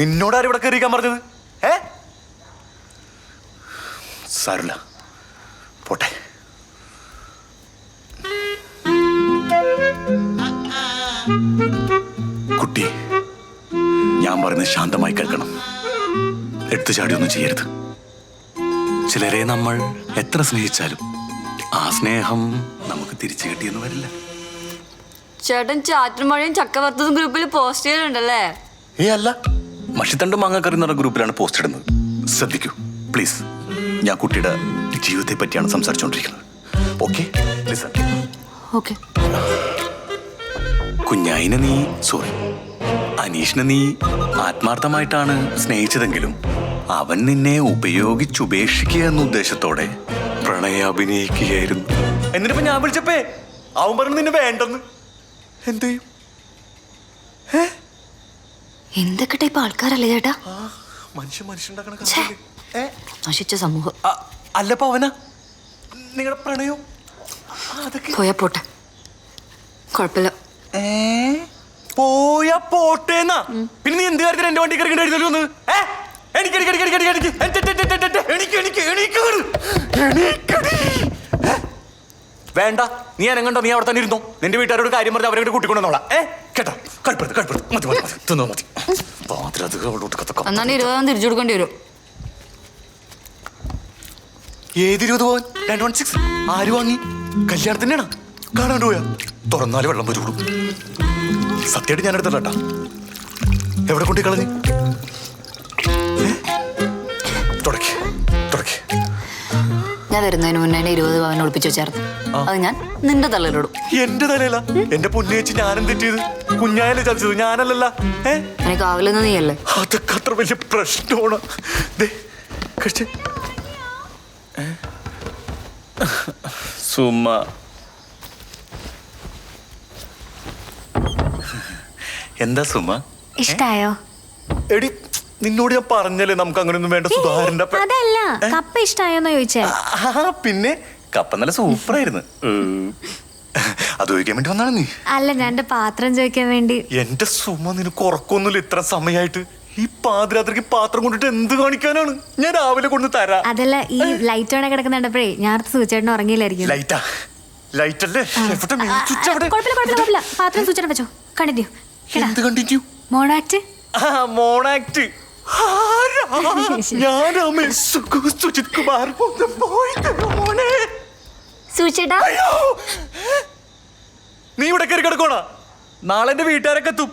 നിന്നോടാരും ഇവിടെ കയറിയിരിക്കാൻ പറഞ്ഞത്? സാരമില്ല, പോട്ടെ. കുട്ടി, ഞാൻ പറയുന്നത് ശാന്തമായി കേൾക്കണം. എടുത്തു ചാടിയൊന്നും ചെയ്യരുത്. ചിലരെ നമ്മൾ എത്ര സ്നേഹിച്ചാലും ആ സ്നേഹം നമുക്ക് തിരിച്ചു കിട്ടിയെന്ന് വരില്ല. ചേട്ടൻ ചാറ്റൽമഴയും ചക്കവറുത്തതും ഗ്രൂപ്പിൽ പോസ്റ്റ് ചെയ്തിട്ടുണ്ടല്ലേ? അല്ല, മഷിത്തണ്ടും മാങ്ങക്കറി എന്ന് പറഞ്ഞ ഗ്രൂപ്പിലാണ് പോസ്റ്റ് ഇടുന്നത്. ശ്രദ്ധിക്കൂ പ്ലീസ്. ഞാൻ കുട്ടിയുടെ ജീവിതത്തെ പറ്റിയാണ് സംസാരിച്ചുകൊണ്ടിരിക്കുന്നത്. Okay, okay. കുഞ്ഞായിനെ നീ അനീഷിനെ നീ ആത്മാർത്ഥമായിട്ടാണ് സ്നേഹിച്ചതെങ്കിലും അവൻ നിന്നെ ഉപയോഗിച്ചുപേക്ഷിക്കുക എന്ന ഉദ്ദേശത്തോടെ പ്രണയം അഭിനയിക്കുകയായിരുന്നു. എന്നിട്ടിപ്പോ ഞാൻ വിളിച്ചപ്പേ അവൻ പറഞ്ഞു നിന്നെ വേണ്ടെന്ന്. എന്ത് ചെയ്യും? എന്തൊക്കെ ടൈപ്പ് ആൾക്കാരല്ലേ ചേട്ടാ? മനുഷ്യ സമൂഹം. അല്ലപ്പോ അവനാ നിങ്ങളുടെ പ്രണയം? പോയാ പോട്ടെ, കുഴപ്പമില്ല. പോയാ പോട്ടേന്നാ? പിന്നെ നീ എന്ത് കാര്യത്തിന് എന്റെ വണ്ടി കയറി എഴുതല്ലോ? വേണ്ട, നീ അനങ്ങണ്ടോ? നീ അവിടെ തന്നെ ഇരുന്നോ. നിന്റെ വീട്ടുകാരോട് കാര്യം പറഞ്ഞ് അവരെ കൂട്ടിക്കൊണ്ടോളാം. കേട്ടോ? തിരിച്ചു കൊടുക്കേണ്ടി വരും. ഏത് 20 പവൻ? 216. ആര് വാങ്ങി? കല്യാണത്തിനാണ് കാണാണ്ട് പോയാ? തുറന്നാല് വെള്ളം വരുള്ളൂ. സത്യമായിട്ട് ഞാൻ എടുത്തല്ലേട്ടാ. എവിടെ കൊണ്ടു കളഞ്ഞ്? ഞാൻ വരുന്നതിന് മുന്നേ 20 പവൻ ഒളിപ്പിച്ചു വെച്ചായിരുന്നു. അത് ഞാൻ നിന്റെ തലയിലിടും. എന്റെ തലയില? എന്റെ പൊന്നേച്ചി, ഞാനും തെറ്റിയത്. കുഞ്ഞായല്ലേ ചതിച്ചത്, ഞാനല്ലല്ല. എനിക്ക് ആവില്ലെന്ന് നീയല്ലേ? അതൊക്കെ അത്ര വലിയ പ്രശ്നമാണ്. സുമ, എന്താ സുമ? ഇഷ്ടായോ? എടി, നിന്നോട് ഞാൻ പറഞ്ഞല്ലേ നമുക്ക് അങ്ങനെയൊന്നും വേണ്ട. സുധാകരന്റെ അതല്ല, കപ്പ ഇഷ്ടായോന്ന് ചോദിച്ചേ. പിന്നെ കപ്പ നല്ല സൂപ്പറായിരുന്നു. അത് ചോദിക്കാൻ വേണ്ടി വന്നാണ് നീ? അല്ല, ഞാൻ പാത്രം ചോദിക്കാൻ വേണ്ടി. എന്റെ സുമ, നിനക്ക് ഉറക്കൊന്നുമില്ല ഇത്ര സമയമായിട്ട്? ഈ പാതിരാത്രിക്ക് പാത്രം കൊണ്ടിട്ട് എന്ത് കാണിക്കാനാണ്? ഞാൻ രാവിലെ കൊണ്ട് തരാം. അതല്ല, ഈ ലൈറ്റ് ഓണ കിടക്കുന്നുണ്ടപ്പോഴേ ഞാൻ സൂചേട്ടൻ ഉറങ്ങിയില്ലായിരിക്കും. ലൈറ്റാ? ലൈറ്റല്ലേ? പാത്രം സൂചന വെച്ചോ. കണ്ടിന്യൂ. എന്ത് കണ്ടിന്യൂ? മോണാക്ട്. മോണാക്ട്. സുജിത് കുമാർ. സൂചേട്ടാ, നീ ഇവിടെ കയറി കിടക്കോണാ? നാളെ എന്റെ വീട്ടുകാരൊക്കെ എത്തും.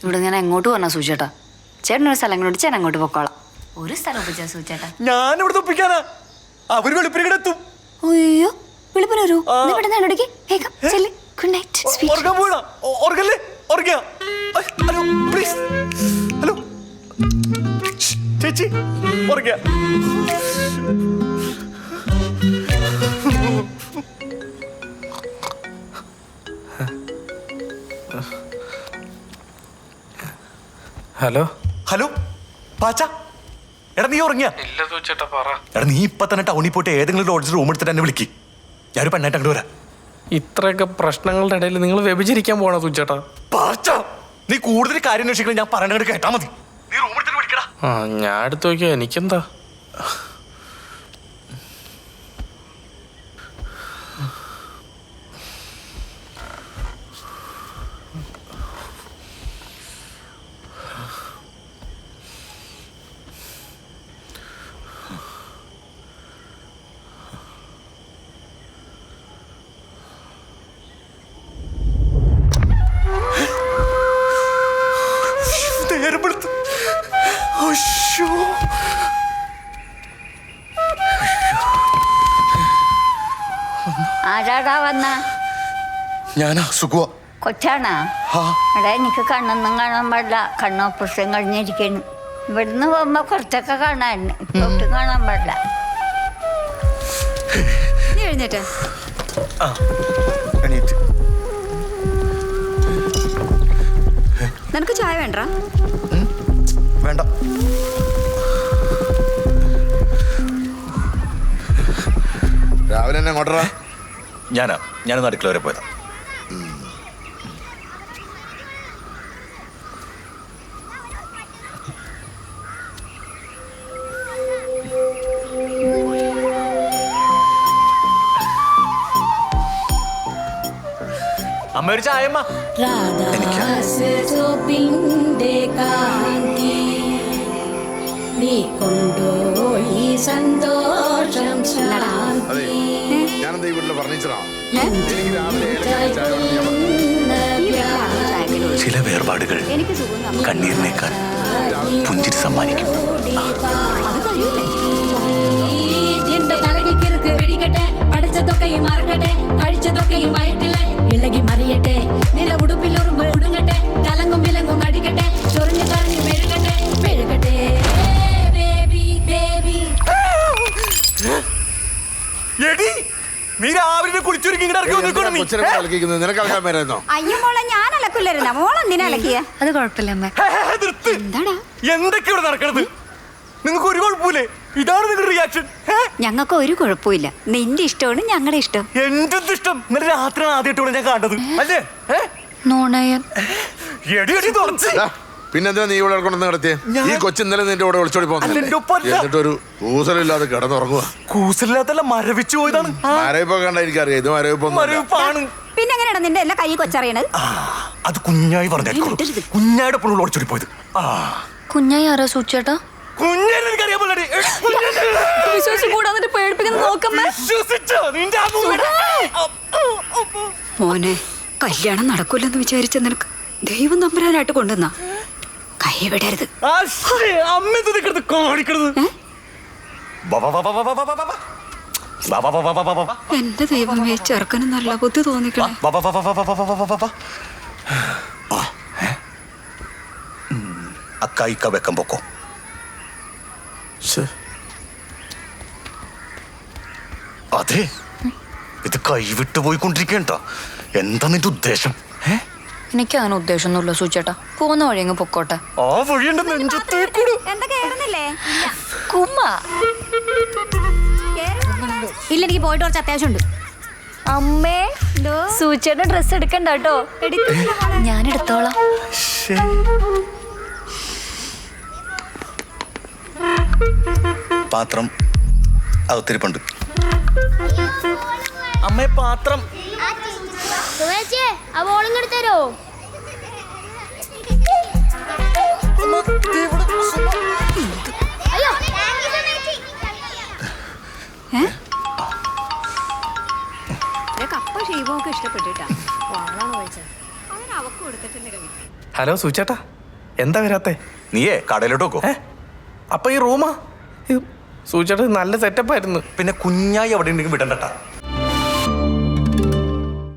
ഇവിടെ ഞാൻ എങ്ങോട്ട് പറഞ്ഞ സൂചേട്ടാ? ചേട്ടനൊരു സ്ഥലം കൊണ്ട് ചേട്ടൻ അങ്ങോട്ട് പൊക്കോളാം. ഒരു സ്ഥലം ഒപ്പിച്ചാ സൂചേട്ടാ? ഞാൻ ഇവിടെ ഒപ്പിക്കാനാ? അവര് വെളുപ്പിനെ എത്തും. അയ്യോ, വെളുപ്പിന് വരൂ. Good night. Hello please. Hello ചേച്ചി, ഉറങ്ങിയ? ഹലോ ഹലോ പാച്ച, എടാ നീ ഉറങ്ങിയ? എടാ നീ ഇപ്പൊ തന്നെ ടൗണിൽ പോയിട്ട് ഏതെങ്കിലും ലോഡ്ജിൽ റൂം എടുത്തിട്ട് എന്നെ വിളിക്ക്. ഞാനൊരു പെണ്ണായിട്ട് അങ്ങോട്ട് വരാം. ഇത്രയൊക്കെ പ്രശ്നങ്ങളുടെ ഇടയിൽ നിങ്ങൾ വ്യഭിചരിക്കാൻ പോണോ തുച്ചേട്ടാ? പാച്ച, നീ കൂടുതൽ കാര്യം അന്വേഷിക്കണം. ഞാൻ പറയണ കേട്ടാ മതി. നീ റൂം എടുത്തിട്ട് വിളിക്കടാ. ഞാൻ എടുത്ത് നോക്കിയോ, എനിക്കെന്താ? ആരാടാ വന്ന? ഞാനാ, സുഖുവാ. കൊച്ചാണാ? എടാ, എനിക്ക് കണ്ണൊന്നും കാണാൻ പാടില്ല. കണ്ണ് ഓപ്പറേഷൻ കഴിഞ്ഞിരിക്കുന്നു. ഇവിടുന്ന് പോകുമ്പോ കുറച്ചൊക്കെ കാണാൻ, ഇപ്പോട്ടും കാണാൻ പാടില്ല. നീ എഴുന്നേറ്റ്. നിനക്ക് ചായ വേണ്ട? വേണ്ട. രാവിലെ തന്നെ എങ്ങോട്ടാ? ഞാനൊന്ന് അടുക്കള വരെ പോയതാ. അമ്മ ഒരു ചായമ്മ. രാധാസിന്റെ കാന്തി നീ കൊണ്ടുപോയി സന്തോഷം അതെ ഞാനെന്താ ഈ വീട്ടിലെ ഫർണിച്ചറാണ്. എനിക്ക് രാവിലെ 7 ചായ വേണം. ചില വേർപാടുകൾ കണ്ണീരിനേക്കാൾ പുഞ്ചിരി സമ്മാനിക്കും. എന്റെ തലകിർക്ക് പിടിക്കട്ടെ, പഠിച്ചതൊക്കെയും മറക്കട്ടെ, കഴിച്ചതൊക്കെയും വയറ്റിലെ ഇളകി മറിയട്ടെ, നില ഉടുപ്പിലുറുമ്പ് ഉടുങ്ങട്ടെ, തലങ്ങും വിലങ്ങും അടിക്കട്ടെ, ചൊറിഞ്ഞു കളഞ്ഞു മെഴുകട്ടെ മെഴുകട്ടെ. ബേബി ബേബി നീ രാവിലെ കുളിച്ചൊരുക്കി കൊച്ചിനെ കളിക്കുന്നത് നിനക്ക് കളിക്കാൻ വരുന്നോ? അയ്യോ മോളെ ഞാൻ അലക്കില്ലായിരുന്ന മോളെന്തിനാ അലക്കിയ? അത് കുഴപ്പമില്ല അമ്മ. എന്താടാ എന്തൊക്കെ ഇവിടെ നടക്കണത്? നിങ്ങൾക്ക് ഒരു കുഴപ്പമില്ലേ? ഇതാണ് നിങ്ങളുടെ റിയാക്ഷൻ? ഞങ്ങൾക്ക് ഒരു കുഴപ്പമില്ല. നിന്റെ ഇഷ്ടമാണ് ഞങ്ങളുടെ ഇഷ്ടം. എന്റെ ഇഷ്ടം ഇന്നലെ രാത്രിയാണ് ആദ്യമായിട്ട് ഞാൻ കണ്ടത് അല്ലേ? നോണയൻ ദാ, പിന്നെന്തിനാ നീ ഇവിടെ കൊണ്ടു നടത്തിയേ? ഈ കൊച്ചു ഇന്നലെ നിന്റെ കൂടെ ഒളിച്ചോടി പോകുന്നില്ലേ? എന്നിട്ടൊരു ഊസലില്ലാതെ കിടന്നുറങ്ങുക. കൂസലില്ലാത്തല്ല മരവിച്ചു പോയതാണ്. മരവിപ്പൊ കണ്ട എനിക്കറിയാം. ഇത് മരവിപ്പൊന്നും മരവിപ്പാണ്. പിന്നെ എങ്ങനെയാണ് നിന്റെ എല്ലാ കൈ കൊച്ചറിയണത്? അത് കുഞ്ഞായി പറഞ്ഞു. കുഞ്ഞായുടെ പൊണ്ണുള്ള ഒളിച്ചോടി പോയത്. കുഞ്ഞായി ആരാ സൂചേട്ടാ? കുഞ്ഞായി എനിക്കറിയാൻ പോലടി. വിശ്വാസം കൂടാതെ പേടിപ്പിക്കുന്ന നോക്കമ്മേ. മോനെ കല്യാണം നടക്കൂലെന്ന് വിചാരിച്ച നിനക്ക് ദൈവം നമ്പരാനായിട്ട് കൊണ്ടുവന്ന കൈ വിടരുത്. അമ്മ കാണിക്കണത്. എന്റെ ദൈവമേ ചെറുക്കന് നല്ല ബുദ്ധി തോന്നിക്കണേ. അക്കായിക്ക വെക്കം പൊക്കോ. അതെ ഇത് കൈവിട്ടു പോയിക്കൊണ്ടിരിക്കണ്ട. എന്താ നിന്റെ ഉദ്ദേശം? എനിക്ക് അങ്ങനെ ഉദ്ദേശമൊന്നുമില്ല സൂചേട്ടാ. പോകുന്ന വഴി അങ്ങ് പൊക്കോട്ടെ. ആ വഴിയുണ്ട് നെഞ്ചത്തേക്കൂട്. എന്താ കേറുന്നില്ലേ? കുമ്മ ഇല്ല എനിക്ക് പോയിട്ട് കുറച്ച് അത്യാവശ്യമുണ്ട്. അമ്മേ സൂചേട്ടൻ ഡ്രസ് എടുക്കണ്ട കേട്ടോ. ഞാൻ എടുത്തോളാം. പാത്രം അകത്തിരിപ്പുണ്ട്. അമ്മേ പാത്രം അവളെടുത്തരോ? കപ്പ ഷീവൊക്കെ ഇഷ്ടപ്പെട്ടിട്ടാ. അങ്ങനെ അവക്ക് കൊടുത്തിട്ടുണ്ട്. ഹലോ സൂചേട്ടാ, എന്താ വരാത്തെ? നീയേ കടയിലോട്ട് നോക്കോ. അപ്പൊ ഈ റൂമാ? സൂചേട്ടാ നല്ല സെറ്റപ്പ് ആയിരുന്നു. പിന്നെ കുഞ്ഞായി അവിടെ ഉണ്ടെങ്കിൽ വിടണ്ടട്ടാ.